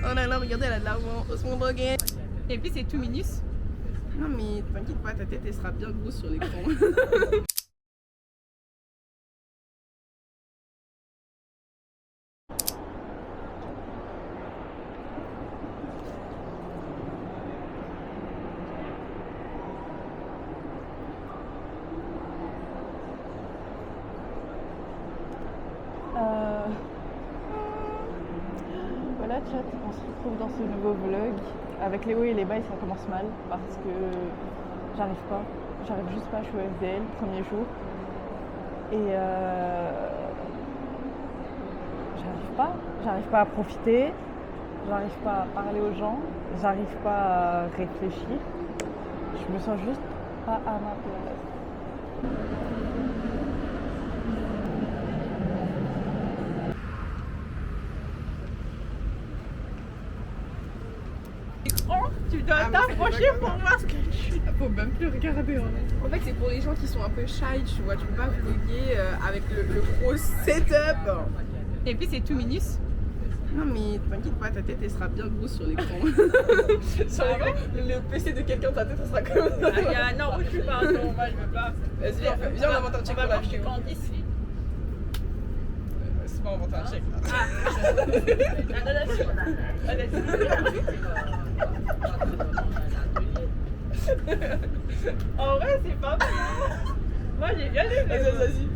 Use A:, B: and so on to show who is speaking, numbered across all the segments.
A: Oh là là, regardez, elle a de l'argent. Osman Boguet.
B: Et puis c'est tout minus.
A: Non mais t'inquiète pas, ta tête elle sera bien grosse sur l'écran.
C: Voilà chat, on se retrouve dans ce nouveau vlog. Avec les hauts et les bas, ça commence mal parce que j'arrive juste pas, je suis au FDL, premier jour. Et j'arrive pas à profiter, j'arrive pas à parler aux gens, j'arrive pas à réfléchir. Je me sens juste pas à ma place.
B: Tu dois t'approcher pour voir ce que je suis.
A: Faut même plus regarder en fait c'est pour les gens qui sont un peu shy, tu vois, tu peux pas vlogger avec le gros setup.
B: Et puis c'est tout minus.
A: Non mais t'inquiète pas, ta tête elle sera bien grosse sur l'écran. Sur l'écran, le PC de quelqu'un, ta tête elle sera comme ça.
B: Non, je suis pas, non, moi je veux pas.
A: Vas-y, viens on invente un check pour la vidéo. C'est pas inventer un check.
B: En vrai, c'est pas mal. Moi j'ai bien aimé.
A: Vas-y.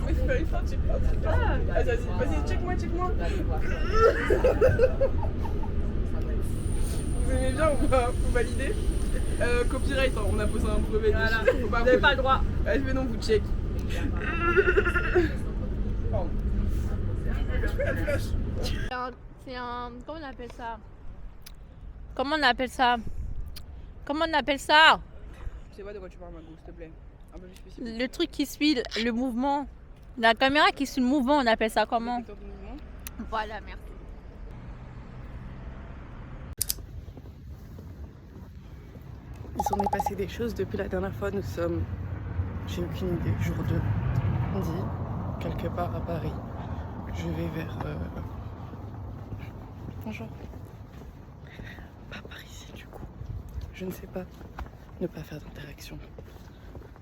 A: Oui, il faut un check. Vas-y, check-moi. Vous aimez bien ou pas? Faut valider. Copyright, on a posé un brevet.
B: Voilà,
A: Faut
B: vous n'avez pas le droit.
A: Vas-y, mais non, vous check. Pardon.
B: C'est un. Comment on appelle ça? Comment on appelle ça?
A: Je sais pas de quoi tu parles, Mago, s'il te plaît. Un peu plus spécifique.
B: Le truc qui suit le mouvement. La caméra qui suit le mouvement, on appelle ça comment?
A: Détecteur de mouvement.
B: Voilà, merci.
A: Il s'en est passé des choses depuis la dernière fois. Nous sommes, j'ai aucune idée, jour 2, dit, quelque part à Paris. Je vais vers. Bonjour. Pas par ici, du coup. Je ne sais pas. Ne pas faire d'interaction.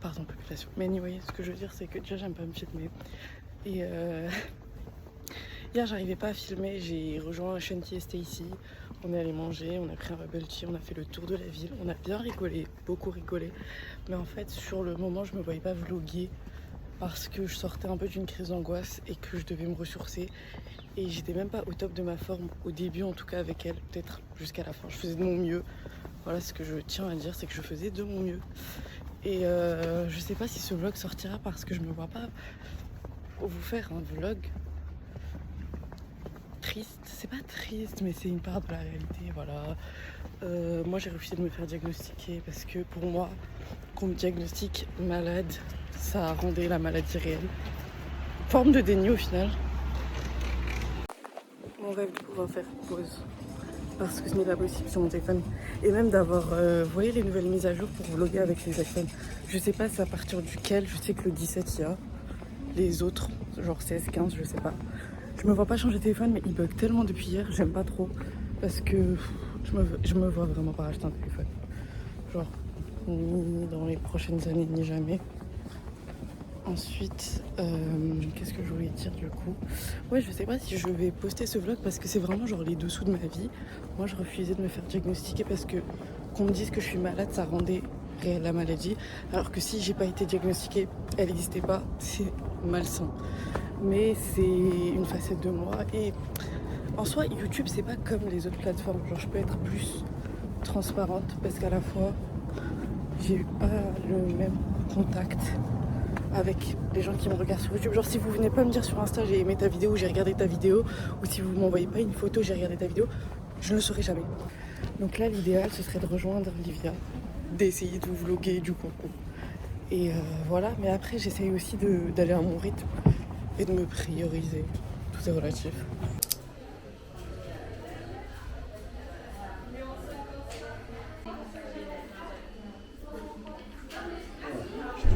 A: Pardon, population. Mais anyway, ce que je veux dire, c'est que déjà, j'aime pas me filmer. Et hier, j'arrivais pas à filmer. J'ai rejoint Shanti Stay ici. On est allé manger, on a pris un bubble tea, on a fait le tour de la ville. On a bien rigolé, beaucoup rigolé. Mais en fait, sur le moment, je me voyais pas vlogger parce que je sortais un peu d'une crise d'angoisse et que je devais me ressourcer. Et j'étais même pas au top de ma forme, au début en tout cas avec elle, peut-être jusqu'à la fin. Je faisais de mon mieux. Voilà ce que je tiens à dire, c'est que je faisais de mon mieux. Et je sais pas si ce vlog sortira parce que je me vois pas vous faire un vlog triste. C'est pas triste, mais c'est une part de la réalité, voilà. Moi j'ai refusé de me faire diagnostiquer parce que pour moi, qu'on me diagnostique malade, ça rendait la maladie réelle. Forme de déni au final. Mon rêve de pouvoir faire pause. Parce que ce n'est pas possible sur mon téléphone. Et même d'avoir, vous voyez les nouvelles mises à jour pour vlogger avec les iPhones. Je sais pas c'est à partir duquel, je sais que le 17 il y a. Les autres, genre 16, 15, je sais pas. Je me vois pas changer de téléphone, mais il bug tellement depuis hier, j'aime pas trop. Parce que je me vois vraiment pas acheter un téléphone. Genre, ni dans les prochaines années, ni jamais. Ensuite, qu'est-ce que je voulais dire du coup? Ouais, je sais pas si je vais poster ce vlog parce que c'est vraiment genre les dessous de ma vie. Moi, je refusais de me faire diagnostiquer parce que qu'on me dise que je suis malade, ça rendait réelle la maladie. Alors que si j'ai pas été diagnostiquée, elle n'existait pas, c'est malsain. Mais c'est une facette de moi et en soi, YouTube, c'est pas comme les autres plateformes. Genre, je peux être plus transparente parce qu'à la fois, j'ai pas le même contact avec les gens qui me regardent sur YouTube. Genre si vous venez pas me dire sur Insta j'ai aimé ta vidéo, j'ai regardé ta vidéo, ou si vous m'envoyez pas une photo, j'ai regardé ta vidéo, je ne le saurai jamais. Donc là l'idéal ce serait de rejoindre Livia, d'essayer de vous vlogger du concours. Et voilà, mais après j'essaye aussi d'aller à mon rythme et de me prioriser. Tout est relatif.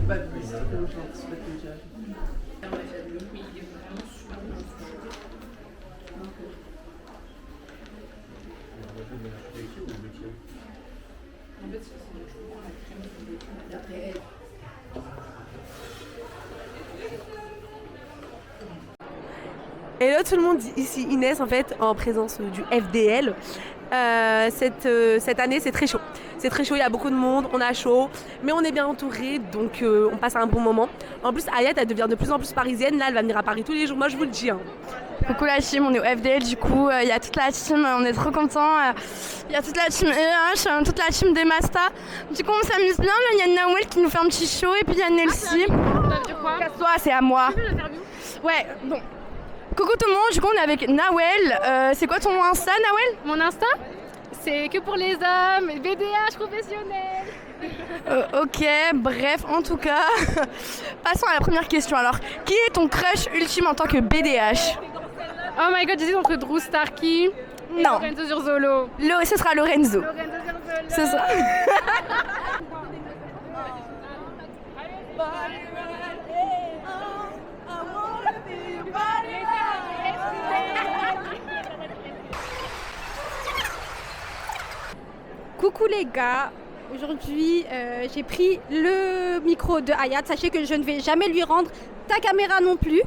A: Pas de liste, comme je l'anticipe déjà.
D: Hello tout le monde, ici Inès en fait en présence du FDL. Cette année c'est très chaud. C'est très chaud, il y a beaucoup de monde, on a chaud, mais on est bien entouré, donc on passe un bon moment. En plus Ayat elle devient de plus en plus parisienne, là elle va venir à Paris tous les jours, moi je vous le dis. Hein.
E: Coucou la team, on est au FDL du coup, il y a toute la team, on est trop contents. Il y a toute la team EH, toute la team des Masta. Du coup on s'amuse bien, là il y a Nawel qui nous fait un petit show et puis il y a Nelsie. Casse-toi, c'est à moi. Ouais, bon. Coucou tout le monde, du coup on est avec Nawel. C'est quoi ton Insta Nawel?
B: Mon Insta, c'est que pour les hommes, BDH professionnel.
E: Ok, bref, en tout cas, passons à la première question. Alors, qui est ton crush ultime en tant que BDH?
B: Oh my god, j'hésite entre Drew Starkey et
E: Non.
B: Lorenzo Zurzolo.
E: Ce sera Lorenzo. Ce sera...
F: Coucou les gars, aujourd'hui j'ai pris le micro de Ayat. Sachez que je ne vais jamais lui rendre ta caméra non plus.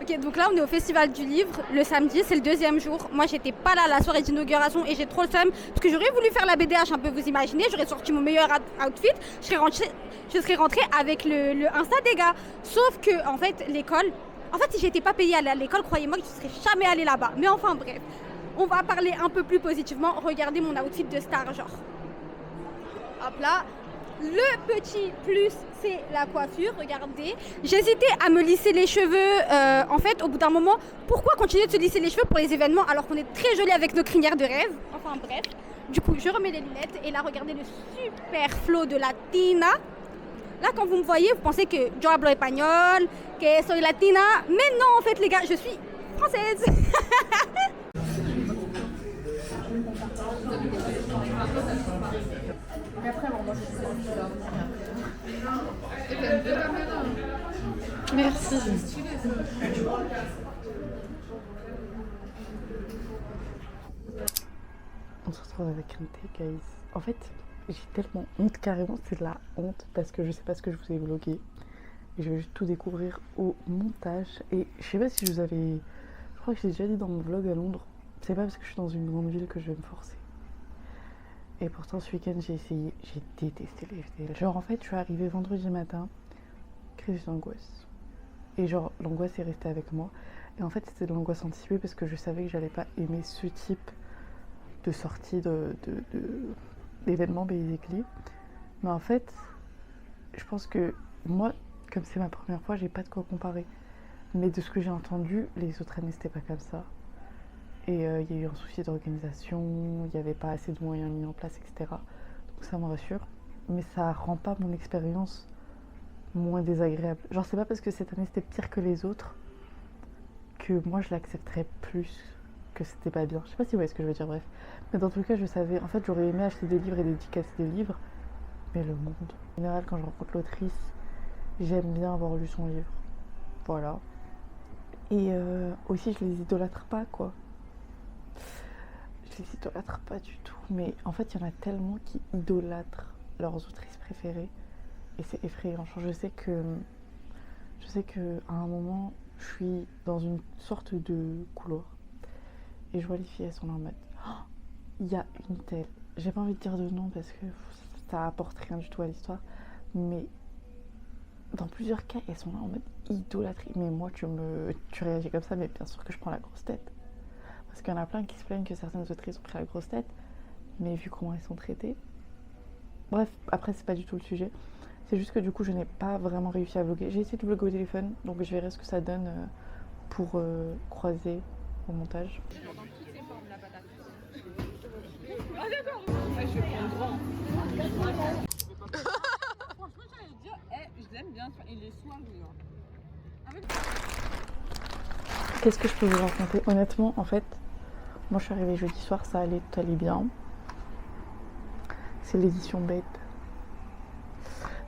F: Ok, donc là on est au Festival du Livre le samedi, c'est le 2e jour. Moi j'étais pas là à la soirée d'inauguration et j'ai trop le seum parce que j'aurais voulu faire la BDH un peu, vous imaginez, j'aurais sorti mon meilleur outfit, je serais rentrée avec le Insta des gars. Sauf que en fait l'école, si j'étais pas payée à aller à l'école, croyez-moi que je serais jamais allée là-bas. Mais enfin bref, on va parler un peu plus positivement. Regardez mon outfit de star, genre. Hop là, le petit plus c'est la coiffure, regardez. J'hésitais à me lisser les cheveux, en fait au bout d'un moment, pourquoi continuer de se lisser les cheveux pour les événements alors qu'on est très jolis avec nos crinières de rêve. Enfin bref, du coup je remets les lunettes et là regardez le super flow de Latina. Là quand vous me voyez, vous pensez que yo hablo espagnol, que soy latina, mais non en fait les gars, je suis française.
A: Merci. On se retrouve avec un thé, guys. En fait, j'ai tellement honte, carrément, c'est de la honte parce que je sais pas ce que je vous ai vlogué. Et je vais juste tout découvrir au montage. Et je sais pas si je vous avais... Je crois que j'ai déjà dit dans mon vlog à Londres. C'est pas parce que je suis dans une grande ville que je vais me forcer. Et pourtant ce week-end j'ai essayé, j'ai détesté les FDL. Genre en fait je suis arrivée vendredi matin, crise d'angoisse. Et genre l'angoisse est restée avec moi. Et en fait c'était de l'angoisse anticipée parce que je savais que j'allais pas aimer ce type de sortie d'événement basically. Mais en fait, je pense que moi, comme c'est ma première fois, j'ai pas de quoi comparer. Mais de ce que j'ai entendu, les autres années c'était pas comme ça. Et il y a eu un souci d'organisation, il n'y avait pas assez de moyens mis en place, etc. Donc ça me rassure. Mais ça rend pas mon expérience moins désagréable. Genre c'est pas parce que cette année c'était pire que les autres que moi je l'accepterais plus que c'était pas bien. Je sais pas si vous voyez ce que je veux dire, bref. Mais dans tous les cas je savais, en fait j'aurais aimé acheter des livres et dédicacer des livres. Mais le monde. En général quand je rencontre l'autrice, j'aime bien avoir lu son livre. Voilà. Et aussi je les idolâtre pas quoi. Je les idolâtre pas du tout, mais en fait il y en a tellement qui idolâtrent leurs autrices préférées et c'est effrayant. Genre, je sais que à un moment je suis dans une sorte de couloir et je vois les filles, elles sont là en mode il y a une telle, j'ai pas envie de dire de nom parce que ça apporte rien du tout à l'histoire, mais dans plusieurs cas elles sont là en mode idolâtrie. Mais moi tu réagis comme ça, mais bien sûr que je prends la grosse tête. Parce qu'il y en a plein qui se plaignent que certaines autrices ont pris la grosse tête, mais vu comment elles sont traitées. Bref, après c'est pas du tout le sujet. C'est juste que du coup je n'ai pas vraiment réussi à vlogger. J'ai essayé de vlogger au téléphone, donc je verrai ce que ça donne pour croiser au montage.
C: Ah d'accord. Je vais prendre grand. Franchement j'allais dire, je l'aime bien, il est suave.
A: Qu'est-ce que je peux vous raconter? Honnêtement, en fait, moi je suis arrivée jeudi soir, tout allait bien. C'est l'édition bête.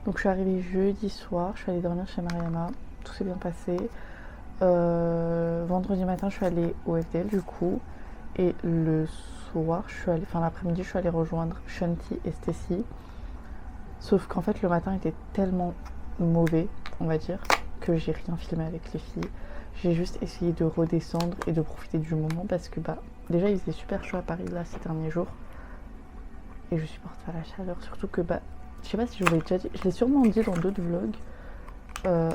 A: Donc je suis arrivée jeudi soir, je suis allée dormir chez Mariama, tout s'est bien passé. Vendredi matin, je suis allée au FDL du coup. Et le soir, l'après-midi, je suis allée rejoindre Shanti et Stacy.
C: Sauf qu'en fait le matin était tellement mauvais, on va dire, que j'ai rien filmé avec les filles. J'ai juste essayé de redescendre et de profiter du moment parce que bah déjà il faisait super chaud à Paris là ces derniers jours. Et je supporte pas la chaleur, surtout que bah je sais pas si je vous l'ai déjà dit, je l'ai sûrement dit dans d'autres vlogs.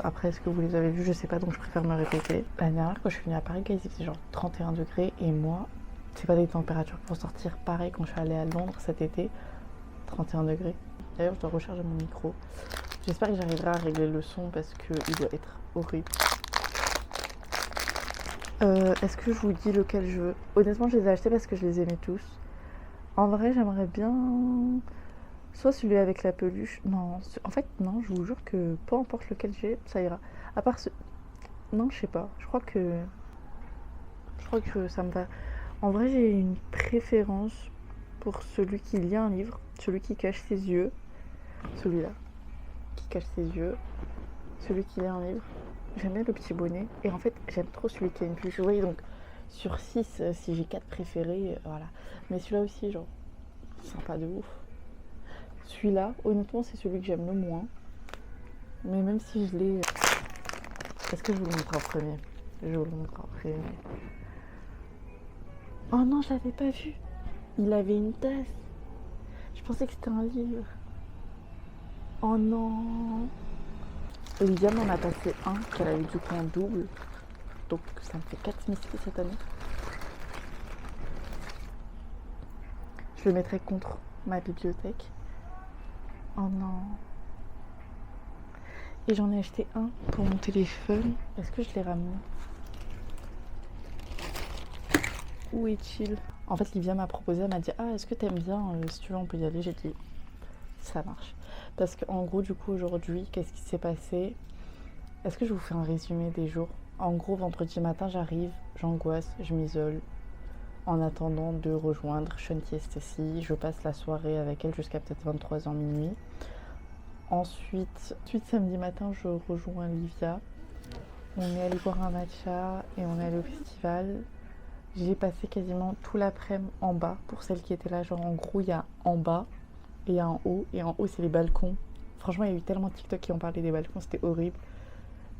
C: Après est-ce que vous les avez vus, je sais pas, donc je préfère me répéter. L'année dernière quand je suis venue à Paris, il faisait genre 31 degrés et moi, c'est pas des températures pour sortir. Pareil quand je suis allée à Londres cet été, 31 degrés. D'ailleurs je dois recharger mon micro. J'espère que j'arriverai à régler le son parce qu'il doit être horrible. Est-ce que je vous dis lequel je veux? Honnêtement je les ai achetés parce que je les aimais tous. En vrai j'aimerais bien soit celui avec la peluche. Non, en fait non, je vous jure que peu importe lequel j'ai, ça ira. À part ce... Non je sais pas, je crois que ça me va. En vrai j'ai une préférence pour celui qui lit un livre, celui qui cache ses yeux. Celui-là, qui cache ses yeux. Celui qui lit un livre. J'aime bien le petit bonnet. Et en fait, j'aime trop celui qui a une peluche. Vous voyez, donc, sur 6, si j'ai 4 préférés, voilà. Mais celui-là aussi, genre, sympa de ouf. Celui-là, honnêtement, c'est celui que j'aime le moins. Mais même si je l'ai... Est-ce que je vous le montre en premier? Je vous le montre en premier. Oh non, je l'avais pas vu. Il avait une tasse. Je pensais que c'était un livre. Oh non. Olivia m'en a passé un qu'elle avait du coup en double. Donc ça me fait 4 Misty cette année. Je le mettrai contre ma bibliothèque. Oh non. Et j'en ai acheté un pour mon téléphone. Est-ce que je l'ai ramené? Où est-il? En fait Livia m'a proposé, elle m'a dit ah est-ce que t'aimes bien, si tu veux on peut y aller. J'ai dit ça marche. Parce qu'en gros du coup aujourd'hui qu'est-ce qui s'est passé? Est-ce que je vous fais un résumé des jours? En gros vendredi matin j'arrive, j'angoisse, je m'isole en attendant de rejoindre Shanti et Stacy. Je passe la soirée avec elle jusqu'à peut-être 23h minuit. Ensuite samedi matin je rejoins Livia. On est allé boire un matcha et on est allé au festival. J'ai passé quasiment tout l'après-midi en bas pour celles qui étaient là. Genre en gros il y a en bas et il y a en haut. Et en haut c'est les balcons. Franchement il y a eu tellement de TikTok qui ont parlé des balcons, c'était horrible.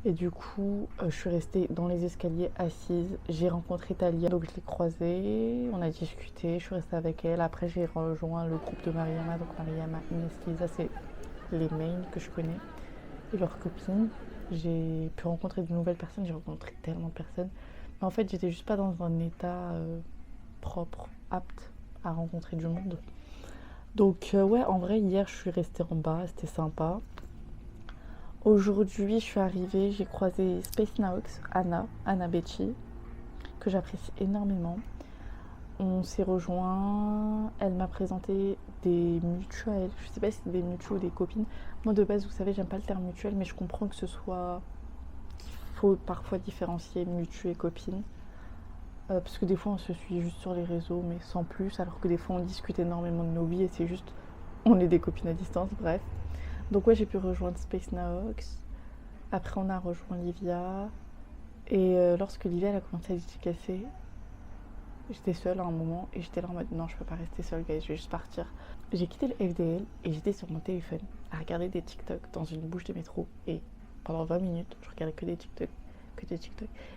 C: Et du coup je suis restée dans les escaliers assise. J'ai rencontré Talia, donc je l'ai croisée. On a discuté, je suis restée avec elle. Après j'ai rejoint le groupe de Mariama. Donc Mariama, Inès, Lisa, c'est les mains que je connais. Et leurs copines. J'ai pu rencontrer de nouvelles personnes. J'ai rencontré tellement de personnes. En fait, j'étais juste pas dans un état propre, apte à rencontrer du monde. Donc ouais, en vrai, hier, je suis restée en bas, c'était sympa. Aujourd'hui, je suis arrivée, j'ai croisé Space Naox, Anna Becci, que j'apprécie énormément. On s'est rejoints, elle m'a présenté des mutuelles, je sais pas si c'est des mutuelles ou des copines. Moi, de base, vous savez, j'aime pas le terme mutuel, mais je comprends que ce soit... faut parfois différencier mutu et copine parce que des fois on se suit juste sur les réseaux mais sans plus, alors que des fois on discute énormément de nos vies et c'est juste on est des copines à distance. Bref, donc ouais j'ai pu rejoindre Space Naox. Après on a rejoint Livia et lorsque Livia elle a commencé à dédicacer, j'étais seule à un moment et j'étais là en mode non je peux pas rester seule guys, je vais juste partir. J'ai quitté le FDL et j'étais sur mon téléphone à regarder des TikTok dans une bouche de métro et pendant 20 minutes, je regardais que des TikTok.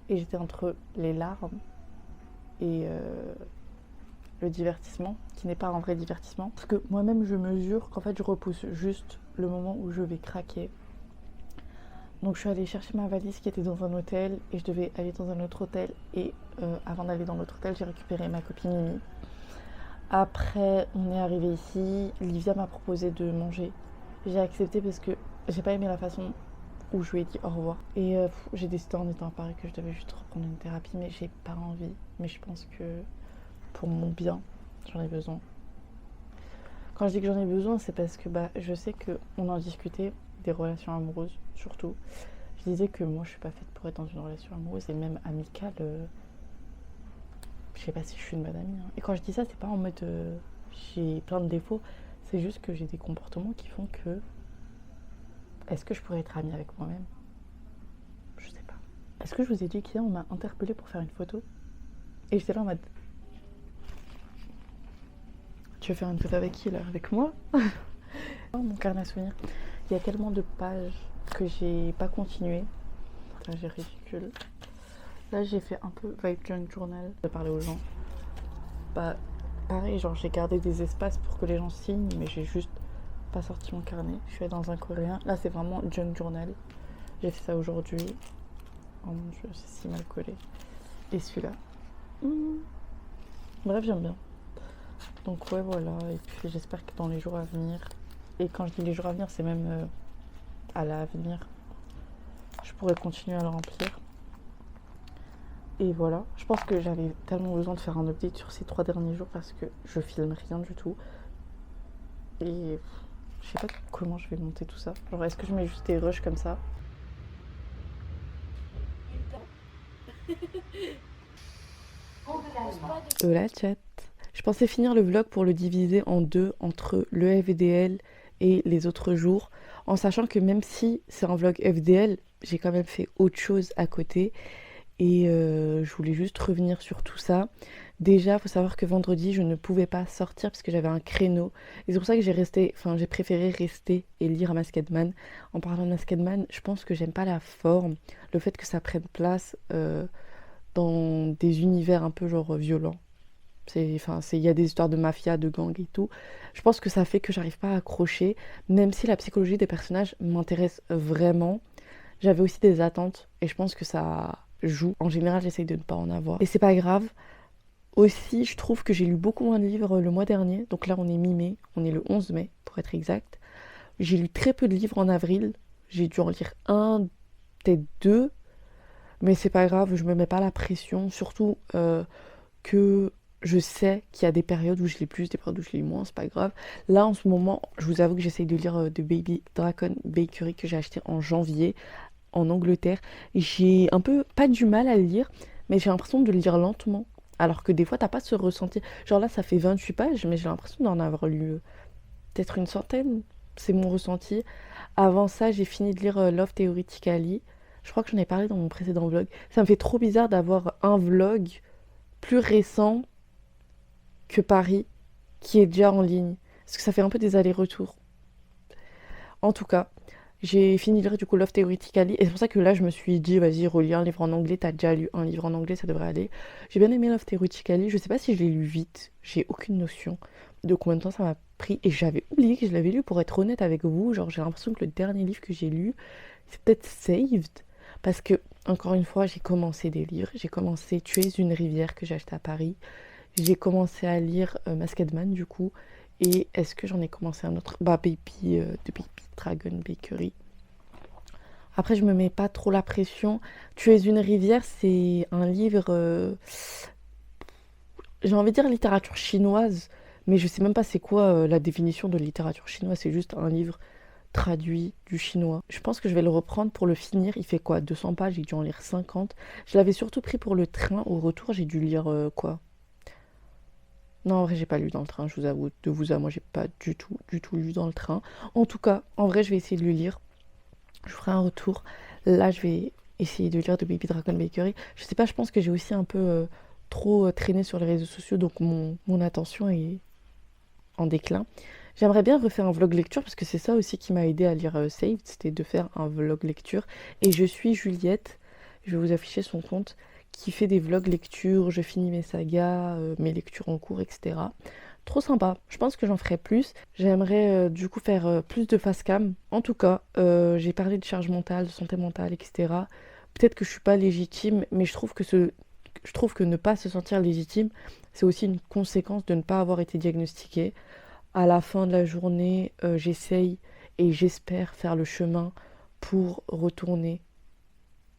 C: Et j'étais entre les larmes et le divertissement, qui n'est pas un vrai divertissement. Parce que moi-même, je mesure qu'en fait, je repousse juste le moment où je vais craquer. Donc, je suis allée chercher ma valise qui était dans un hôtel et je devais aller dans un autre hôtel. Et avant d'aller dans l'autre hôtel, j'ai récupéré ma copine Mimi. Après, on est arrivé ici. Livia m'a proposé de manger. J'ai accepté parce que j'ai pas aimé la façon où je lui ai dit au revoir. Et j'ai décidé en étant à Paris que je devais juste reprendre une thérapie, mais j'ai pas envie. Mais je pense que pour mon bien, j'en ai besoin. Quand je dis que j'en ai besoin, c'est parce que je sais qu'on en discutait des relations amoureuses, surtout. Je disais que moi, je suis pas faite pour être dans une relation amoureuse et même amicale. Je sais pas si je suis une bonne amie. Hein. Et quand je dis ça, c'est pas en mode j'ai plein de défauts. C'est juste que j'ai des comportements qui font que... Est-ce que je pourrais être amie avec moi-même? Je sais pas. Est-ce que je vous ai dit qu'hier on m'a interpellée pour faire une photo? Et j'étais là en mode... Tu veux faire une photo avec qui là? Avec moi? Oh, mon carnet à souvenirs. Il y a tellement de pages que j'ai pas continué. Là, j'ai ridicule. Là, j'ai fait un peu vibe junk journal, de parler aux gens. Bah, pareil, genre j'ai gardé des espaces pour que les gens signent, mais j'ai juste pas sorti mon carnet. Je suis allée dans un coréen. Là, c'est vraiment junk journal. J'ai fait ça aujourd'hui. Oh mon dieu, c'est si mal collé. Et celui-là. Bref, j'aime bien. Donc ouais, voilà. Et puis j'espère que dans les jours à venir, et quand je dis les jours à venir, c'est même à l'avenir, je pourrais continuer à le remplir. Et voilà, je pense que j'avais tellement besoin de faire un update sur ces 3 derniers jours parce que je filme rien du tout. Et je sais pas comment je vais monter tout ça. Genre, est-ce que je mets juste des rushs comme ça? La chat. Je pensais finir le vlog pour le diviser en deux entre le FDL et les autres jours, en sachant que même si c'est un vlog FDL, j'ai quand même fait autre chose à côté. Et je voulais juste revenir sur tout ça. Déjà, il faut savoir que vendredi, je ne pouvais pas sortir parce que j'avais un créneau. Et c'est pour ça que j'ai préféré rester et lire Masked-Man. En parlant de Masked-Man, je pense que j'aime pas la forme, le fait que ça prenne place dans des univers un peu genre violents. Il y a des histoires de mafia, de gang et tout. Je pense que ça fait que j'arrive pas à accrocher, même si la psychologie des personnages m'intéresse vraiment. J'avais aussi des attentes et je pense que ça joue. En général, j'essaye de ne pas en avoir. Et c'est pas grave. Aussi, je trouve que j'ai lu beaucoup moins de livres le mois dernier. Donc là, on est mi-mai. On est le 11 mai, pour être exact. J'ai lu très peu de livres en avril. J'ai dû en lire un, peut-être 2. Mais c'est pas grave, je me mets pas la pression. Surtout que je sais qu'il y a des périodes où je lis plus, des périodes où je lis moins, c'est pas grave. Là, en ce moment, je vous avoue que j'essaye de lire The Baby Dragon Bakery que j'ai acheté en janvier en Angleterre. J'ai un peu pas du mal à le lire, mais j'ai l'impression de le lire lentement. Alors que des fois, t'as pas ce ressenti. Genre là, ça fait 28 pages, mais j'ai l'impression d'en avoir lu peut-être une centaine. C'est mon ressenti. Avant ça, j'ai fini de lire Love Theoretically. Je crois que j'en ai parlé dans mon précédent vlog. Ça me fait trop bizarre d'avoir un vlog plus récent que Paris, qui est déjà en ligne. Parce que ça fait un peu des allers-retours. En tout cas, j'ai fini de lire du coup Love Theoretically. Et c'est pour ça que là, je me suis dit, vas-y, relis un livre en anglais. T'as déjà lu un livre en anglais, ça devrait aller. J'ai bien aimé Love Theoretically. Je sais pas si je l'ai lu vite. J'ai aucune notion de combien de temps ça m'a pris. Et j'avais oublié que je l'avais lu, pour être honnête avec vous. Genre, j'ai l'impression que le dernier livre que j'ai lu, c'est peut-être Saved. Parce que, encore une fois, j'ai commencé des livres. J'ai commencé Tu es une rivière que j'ai acheté à Paris. J'ai commencé à lire Masked-Man du coup. Et est-ce que j'en ai commencé un autre? Bah, de Baby Dragon Bakery. Après, je me mets pas trop la pression. Tu es une rivière, c'est un livre, j'ai envie de dire littérature chinoise, mais je sais même pas c'est quoi la définition de littérature chinoise. C'est juste un livre traduit du chinois. Je pense que je vais le reprendre pour le finir. Il fait quoi, 200 pages, j'ai dû en lire 50. Je l'avais surtout pris pour le train. Au retour, j'ai dû lire quoi? Non, en vrai, j'ai pas lu dans le train, je vous avoue. De vous à moi, j'ai pas du tout lu dans le train. En tout cas, en vrai, je vais essayer de le lire. Je ferai un retour. Là, je vais essayer de lire The Baby Dragon Bakery. Je sais pas, je pense que j'ai aussi un peu trop traîné sur les réseaux sociaux, donc mon attention est en déclin. J'aimerais bien refaire un vlog lecture parce que c'est ça aussi qui m'a aidé à lire Saved, c'était de faire un vlog lecture. Et je suis Juliette, je vais vous afficher son compte, qui fait des vlogs lecture, je finis mes sagas, mes lectures en cours, etc. Trop sympa, je pense que j'en ferai plus. J'aimerais du coup faire plus de face cam. En tout cas, j'ai parlé de charge mentale, de santé mentale, etc. Peut-être que je suis pas légitime, mais je trouve que ne pas se sentir légitime, c'est aussi une conséquence de ne pas avoir été diagnostiquée. À la fin de la journée, j'essaye et j'espère faire le chemin pour retourner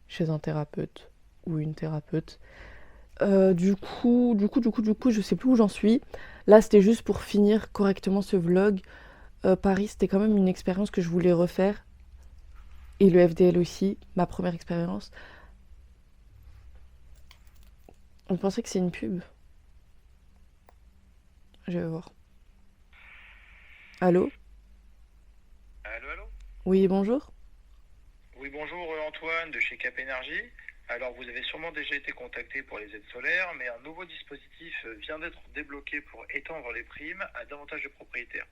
C: chez un thérapeute ou une thérapeute. Du coup, je sais plus où j'en suis. Là, c'était juste pour finir correctement ce vlog. Paris, c'était quand même une expérience que je voulais refaire. Et le FDL aussi, ma première expérience. On pensait que c'est une pub. Je vais voir. Allô?
G: Allô, allô?
C: Oui, bonjour.
G: Oui, bonjour Antoine de chez Cap Énergie. Alors, vous avez sûrement déjà été contacté pour les aides solaires, mais un nouveau dispositif vient d'être débloqué pour étendre les primes à davantage de propriétaires.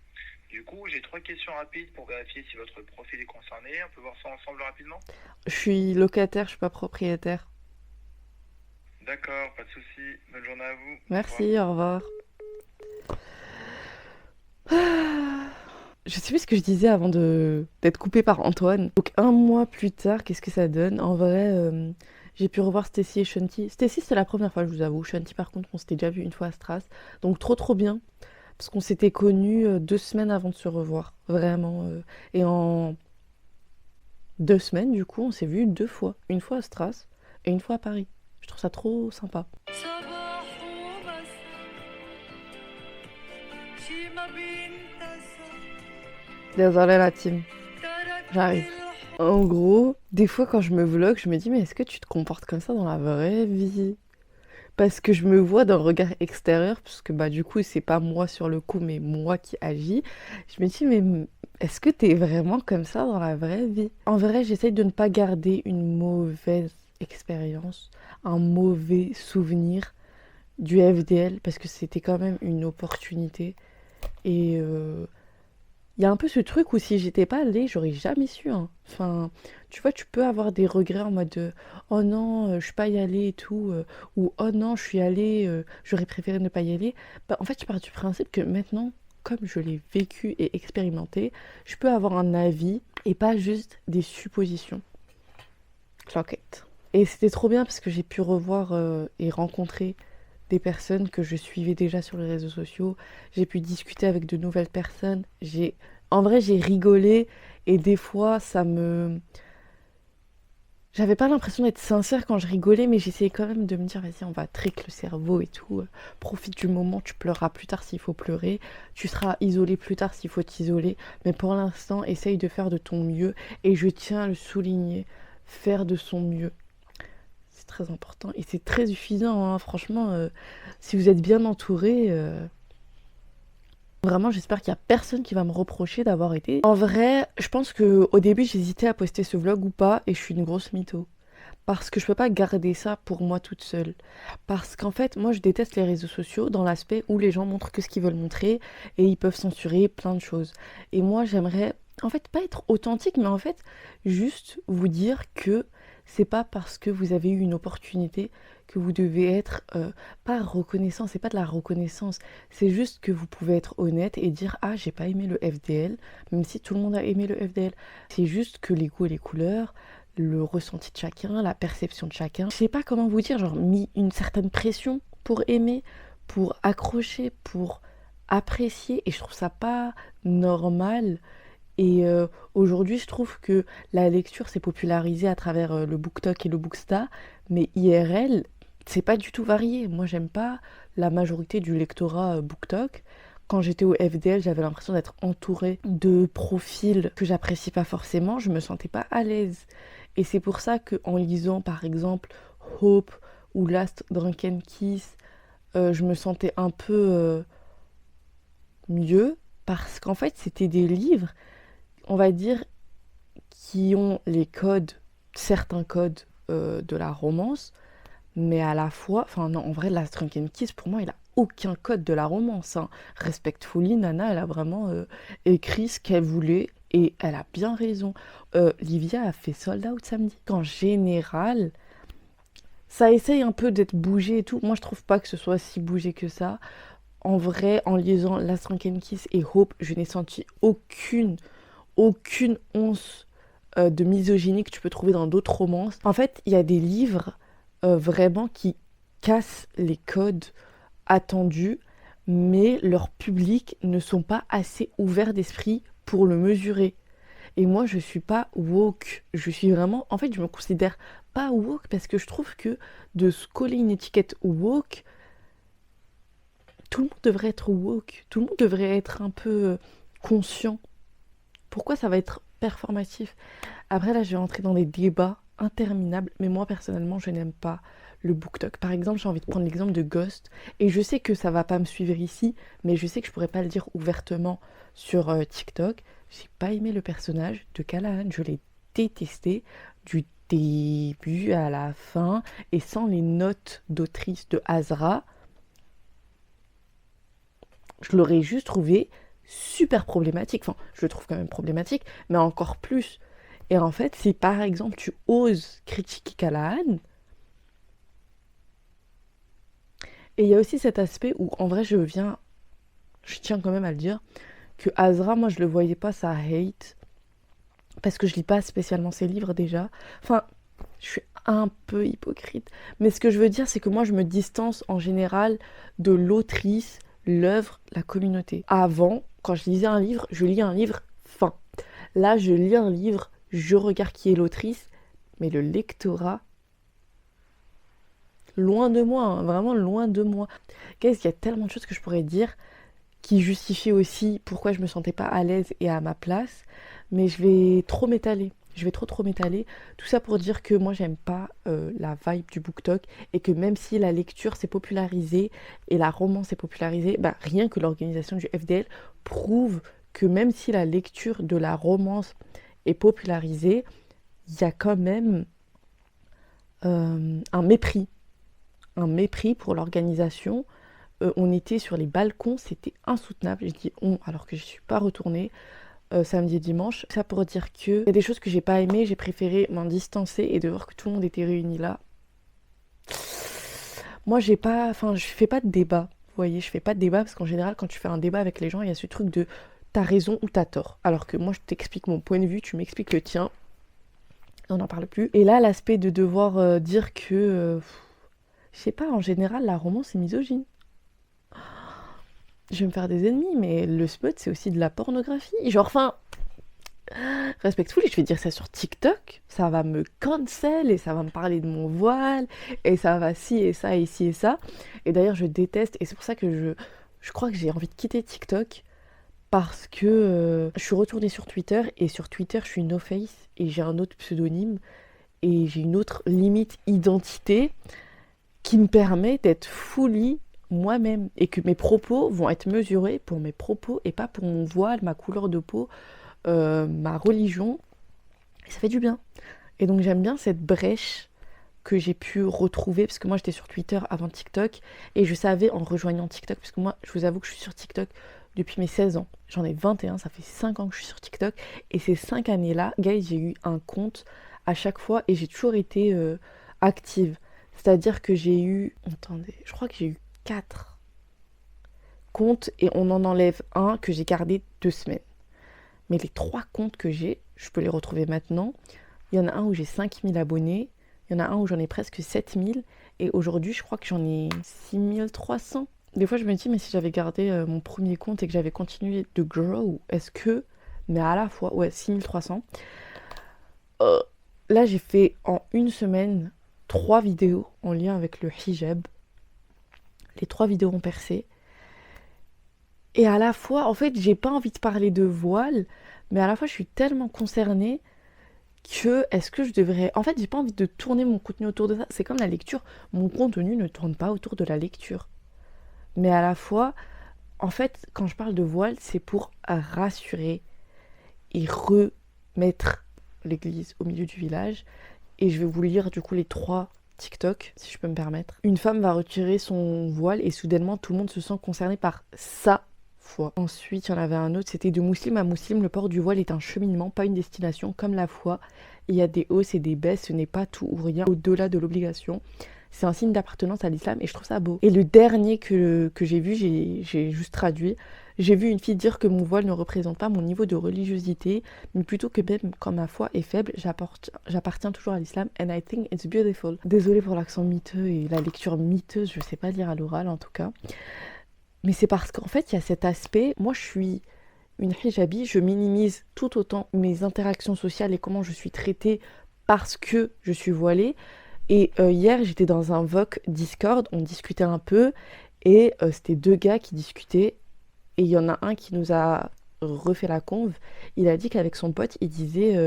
G: Du coup, j'ai 3 questions rapides pour vérifier si votre profil est concerné. On peut voir ça ensemble rapidement?
C: Je suis locataire, je suis pas propriétaire.
G: D'accord, pas de souci. Bonne journée à vous.
C: Merci, au revoir. Je sais plus ce que je disais avant d'être coupée par Antoine. Donc 1 mois plus tard, qu'est-ce que ça donne? En vrai, j'ai pu revoir Stacy et Shanti. Stacy, c'était la première fois, je vous avoue. Shanti, par contre, on s'était déjà vu une fois à Stras. Donc trop bien. Parce qu'on s'était connus 2 semaines avant de se revoir. Vraiment. Et en 2 semaines, du coup, on s'est vu 2 fois. Une fois à Stras et une fois à Paris. Je trouve ça trop sympa. Désolée la team. J'arrive. En gros, des fois quand je me vlog, je me dis mais est-ce que tu te comportes comme ça dans la vraie vie? Parce que je me vois d'un regard extérieur, parce que bah du coup c'est pas moi sur le coup mais moi qui agis. Je me dis mais est-ce que t'es vraiment comme ça dans la vraie vie? En vrai j'essaye de ne pas garder une mauvaise expérience, un mauvais souvenir du FDL parce que c'était quand même une opportunité. Et il y a un peu ce truc où si j'étais pas allée, j'aurais jamais su, hein. Enfin, tu vois, tu peux avoir des regrets en mode oh non, je suis pas y allée et tout, ou oh non, je suis allée, j'aurais préféré ne pas y aller. Bah, en fait, je pars du principe que maintenant, comme je l'ai vécu et expérimenté, je peux avoir un avis et pas juste des suppositions. Cloquette. Et c'était trop bien parce que j'ai pu revoir et rencontrer des personnes que je suivais déjà sur les réseaux sociaux. J'ai pu discuter avec de nouvelles personnes. En vrai, j'ai rigolé et des fois, j'avais pas l'impression d'être sincère quand je rigolais, mais j'essayais quand même de me dire, vas-y, on va trick le cerveau et tout. Profite du moment, tu pleureras plus tard s'il faut pleurer. Tu seras isolé plus tard s'il faut t'isoler. Mais pour l'instant, essaye de faire de ton mieux. Et je tiens à le souligner, faire de son mieux. C'est très important et c'est très suffisant, hein. Franchement, si vous êtes bien entouré, vraiment j'espère qu'il n'y a personne qui va me reprocher d'avoir été. En vrai, je pense qu'au début j'hésitais à poster ce vlog ou pas et je suis une grosse mytho. Parce que je peux pas garder ça pour moi toute seule. Parce qu'en fait, moi je déteste les réseaux sociaux dans l'aspect où les gens montrent que ce qu'ils veulent montrer et ils peuvent censurer plein de choses. Et moi j'aimerais, en fait, pas être authentique, mais en fait, juste vous dire que c'est pas parce que vous avez eu une opportunité que vous devez être pas reconnaissant, c'est pas de la reconnaissance, c'est juste que vous pouvez être honnête et dire ah j'ai pas aimé le FDL, même si tout le monde a aimé le FDL. C'est juste que les goûts et les couleurs, le ressenti de chacun, la perception de chacun, je sais pas comment vous dire, genre mis une certaine pression pour aimer, pour accrocher, pour apprécier, et je trouve ça pas normal. Et aujourd'hui, je trouve que la lecture s'est popularisée à travers le BookTok et le Booksta, mais IRL, c'est pas du tout varié. Moi, j'aime pas la majorité du lectorat BookTok. Quand j'étais au FDL, j'avais l'impression d'être entourée de profils que j'apprécie pas forcément, je me sentais pas à l'aise. Et c'est pour ça qu'en lisant, par exemple, Hope ou Last Drunken Kiss, je me sentais un peu mieux, parce qu'en fait, c'était des livres, on va dire, qui ont les codes, certains codes de la romance, mais à la fois, enfin non, en vrai, Last Drunken Kiss, pour moi, il a aucun code de la romance, hein. Respectfully, Nana, elle a vraiment écrit ce qu'elle voulait, et elle a bien raison. Livia a fait Sold Out samedi. En général, ça essaye un peu d'être bougé et tout. Moi, je trouve pas que ce soit si bougé que ça. En vrai, en lisant Last Drunken Kiss et Hope, je n'ai senti aucune once de misogynie que tu peux trouver dans d'autres romances. En fait, il y a des livres vraiment qui cassent les codes attendus, mais leurs publics ne sont pas assez ouverts d'esprit pour le mesurer. Et moi, je suis pas woke. Je suis vraiment... En fait, je me considère pas woke parce que je trouve que de se coller une étiquette woke, tout le monde devrait être woke. Tout le monde devrait être un peu conscient. Pourquoi ça va être performatif? Après, là, je vais rentrer dans des débats interminables, mais moi, personnellement, je n'aime pas le BookTok. Par exemple, j'ai envie de prendre l'exemple de Ghost, et je sais que ça va pas me suivre ici, mais je sais que je pourrais pas le dire ouvertement sur TikTok. J'ai pas aimé le personnage de Callahan, je l'ai détesté du début à la fin et sans les notes d'autrice de Azra, je l'aurais juste trouvé super problématique. Enfin, je le trouve quand même problématique, mais encore plus. Et en fait, si par exemple tu oses critiquer Callahan, et il y a aussi cet aspect où en vrai je tiens quand même à le dire, que Azra, moi je le voyais pas ça hate, parce que je lis pas spécialement ses livres déjà. Enfin, je suis un peu hypocrite. Mais ce que je veux dire, c'est que moi je me distance en général de l'autrice, l'œuvre, la communauté. Avant, quand je lisais un livre, je lis un livre fin. Là, je lis un livre, je regarde qui est l'autrice, mais le lectorat, loin de moi, hein, vraiment loin de moi. Qu'est-ce qu'il y a tellement de choses que je pourrais dire qui justifient aussi pourquoi je me sentais pas à l'aise et à ma place, mais je vais trop m'étaler. Je vais trop m'étaler. Tout ça pour dire que moi, j'aime pas la vibe du BookTok et que même si la lecture s'est popularisée et la romance s'est popularisée, bah, rien que l'organisation du FDL prouve que même si la lecture de la romance est popularisée, il y a quand même un mépris pour l'organisation. On était sur les balcons, c'était insoutenable. Je dis on alors que je suis pas retournée. Samedi et dimanche. Ça pour dire que il y a des choses que j'ai pas aimées, j'ai préféré m'en distancer et de voir que tout le monde était réuni là. Moi je fais pas de débat, vous voyez, je fais pas de débat parce qu'en général quand tu fais un débat avec les gens, il y a ce truc de t'as raison ou t'as tort. Alors que moi je t'explique mon point de vue, tu m'expliques le tien, on n'en parle plus. Et là l'aspect de devoir dire que, je sais pas, en général la romance est misogyne. Je vais me faire des ennemis, mais le smut, c'est aussi de la pornographie. Genre, enfin, respectful, je vais dire ça sur TikTok, ça va me cancel et ça va me parler de mon voile, et ça va ci et ça et ci et ça. Et d'ailleurs, je déteste, et c'est pour ça que je crois que j'ai envie de quitter TikTok, parce que je suis retournée sur Twitter, et sur Twitter, je suis no face, et j'ai un autre pseudonyme, et j'ai une autre limite identité qui me permet d'être fully moi-même et que mes propos vont être mesurés pour mes propos et pas pour mon voile, ma couleur de peau, ma religion. Et ça fait du bien. Et donc j'aime bien cette brèche que j'ai pu retrouver parce que moi j'étais sur Twitter avant TikTok et je savais en rejoignant TikTok, parce que moi je vous avoue que je suis sur TikTok depuis mes 16 ans. J'en ai 21, ça fait 5 ans que je suis sur TikTok et ces 5 années-là, guys, j'ai eu un compte à chaque fois et j'ai toujours été active. C'est-à-dire que j'ai eu, attendez, je crois que j'ai eu 4 comptes et on en enlève un que j'ai gardé 2 semaines. Mais les 3 comptes que j'ai, je peux les retrouver maintenant. Il y en a un où j'ai 5000 abonnés, il y en a un où j'en ai presque 7000 et aujourd'hui je crois que j'en ai 6300. Des fois je me dis mais si j'avais gardé mon premier compte et que j'avais continué de grow, est-ce que... Mais à la fois, ouais, 6300. Là j'ai fait en une semaine 3 vidéos en lien avec le hijab. Les 3 vidéos ont percé. Et à la fois, en fait, j'ai pas envie de parler de voile, mais à la fois, je suis tellement concernée que est-ce que je devrais... En fait, j'ai pas envie de tourner mon contenu autour de ça. C'est comme la lecture. Mon contenu ne tourne pas autour de la lecture. Mais à la fois, en fait, quand je parle de voile, c'est pour rassurer et remettre l'église au milieu du village. Et je vais vous lire du coup les 3 TikTok, si je peux me permettre. Une femme va retirer son voile et soudainement tout le monde se sent concerné par sa foi. Ensuite, il y en avait un autre, c'était de musulman à musulman, le port du voile est un cheminement, pas une destination, comme la foi. Il y a des hausses et des baisses, ce n'est pas tout ou rien au-delà de l'obligation. C'est un signe d'appartenance à l'islam et je trouve ça beau. Et le dernier que j'ai vu, j'ai juste traduit. J'ai vu une fille dire que mon voile ne représente pas mon niveau de religiosité, mais plutôt que même quand ma foi est faible, j'appartiens toujours à l'islam and I think it's beautiful. Désolée pour l'accent miteux et la lecture miteuse, je sais pas lire à l'oral en tout cas. Mais c'est parce qu'en fait, il y a cet aspect, moi je suis une hijabi, je minimise tout autant mes interactions sociales et comment je suis traitée parce que je suis voilée. Et hier, j'étais dans un VOC Discord, on discutait un peu, et c'était 2 gars qui discutaient, et il y en a un qui nous a refait la conve. Il a dit qu'avec son pote, il disait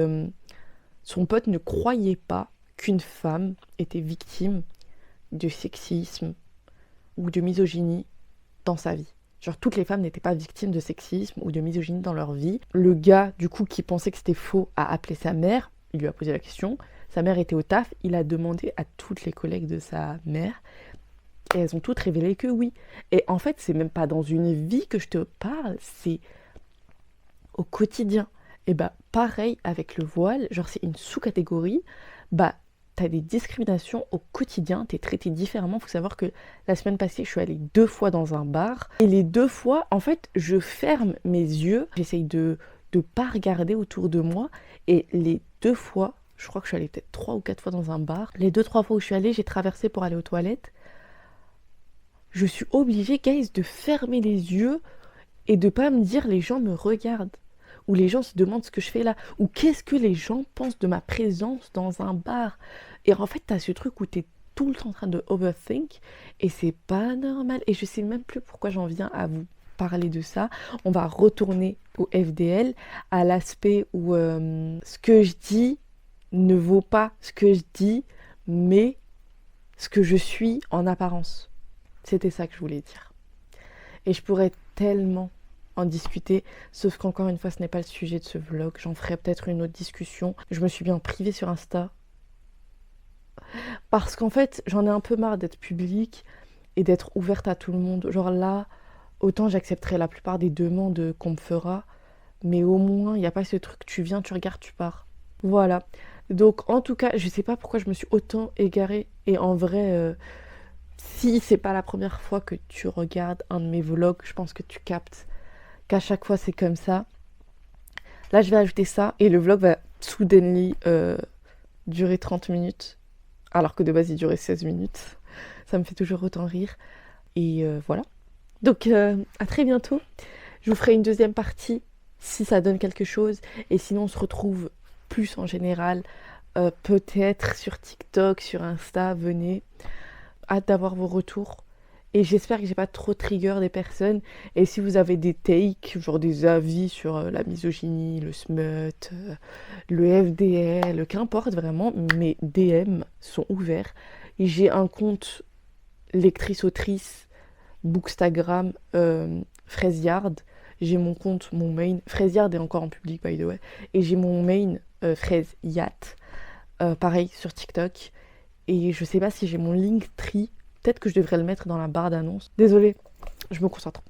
C: son pote ne croyait pas qu'une femme était victime de sexisme ou de misogynie dans sa vie. Genre toutes les femmes n'étaient pas victimes de sexisme ou de misogynie dans leur vie. Le gars, du coup, qui pensait que c'était faux, a appelé sa mère, il lui a posé la question. Sa mère était au taf, il a demandé à toutes les collègues de sa mère et elles ont toutes révélé que oui. Et en fait, c'est même pas dans une vie que je te parle, c'est au quotidien. Et bah pareil avec le voile, genre c'est une sous-catégorie, bah t'as des discriminations au quotidien, t'es traité différemment. Faut savoir que la semaine passée, je suis allée 2 fois dans un bar et les 2 fois, en fait, je ferme mes yeux, j'essaye de pas regarder autour de moi et les 2 fois, je crois que je suis allée peut-être 3 ou 4 fois dans un bar, les 2-3 fois où je suis allée, j'ai traversé pour aller aux toilettes. Je suis obligée, guys, de fermer les yeux et de pas me dire les gens me regardent. Ou les gens se demandent ce que je fais là. Ou qu'est-ce que les gens pensent de ma présence dans un bar. Et en fait, t'as ce truc où t'es tout le temps en train de overthink. Et c'est pas normal. Et je sais même plus pourquoi j'en viens à vous parler de ça. On va retourner au FDL, à l'aspect où ce que je dis ne vaut pas ce que je dis, mais ce que je suis en apparence. C'était ça que je voulais dire. Et je pourrais tellement en discuter, sauf qu'encore une fois, ce n'est pas le sujet de ce vlog. J'en ferai peut-être une autre discussion. Je me suis bien privée sur Insta. Parce qu'en fait, j'en ai un peu marre d'être publique et d'être ouverte à tout le monde. Genre là, autant j'accepterai la plupart des demandes qu'on me fera, mais au moins, il n'y a pas ce truc, tu viens, tu regardes, tu pars. Voilà. Donc en tout cas, je sais pas pourquoi je me suis autant égarée. Et en vrai, si c'est pas la première fois que tu regardes un de mes vlogs, je pense que tu captes qu'à chaque fois c'est comme ça. Là je vais ajouter ça et le vlog va suddenly durer 30 minutes alors que de base il durait 16 minutes. Ça me fait toujours autant rire. Et voilà. Donc à très bientôt. Je vous ferai une deuxième partie si ça donne quelque chose. Et sinon on se retrouve plus en général peut-être sur TikTok, sur Insta. Venez. Hâte d'avoir vos retours. Et j'espère que j'ai pas trop trigger des personnes. Et si vous avez des takes, genre des avis sur la misogynie, le smut, le FDL, qu'importe vraiment, mes DM sont ouverts. Et j'ai un compte lectrice-autrice, Bookstagram, Fraisyard. J'ai mon compte, mon main. Fraisyard est encore en public, by the way. Et j'ai mon main, Fraisyat, pareil sur TikTok. Et je sais pas si j'ai mon Linktree. Peut-être que je devrais le mettre dans la barre d'annonce. Désolée, je me concentre.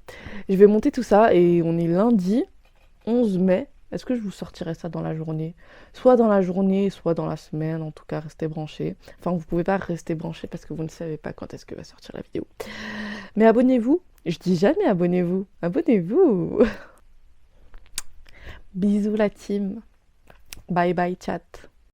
C: Je vais monter tout ça et on est lundi 11 mai. Est-ce que je vous sortirai ça dans la journée? Soit dans la journée, soit dans la semaine. En tout cas, restez branchés. Enfin, vous pouvez pas rester branchés parce que vous ne savez pas quand est-ce que va sortir la vidéo. Mais abonnez-vous. Je dis jamais abonnez-vous. Abonnez-vous. Bisous la team. Bye bye chat.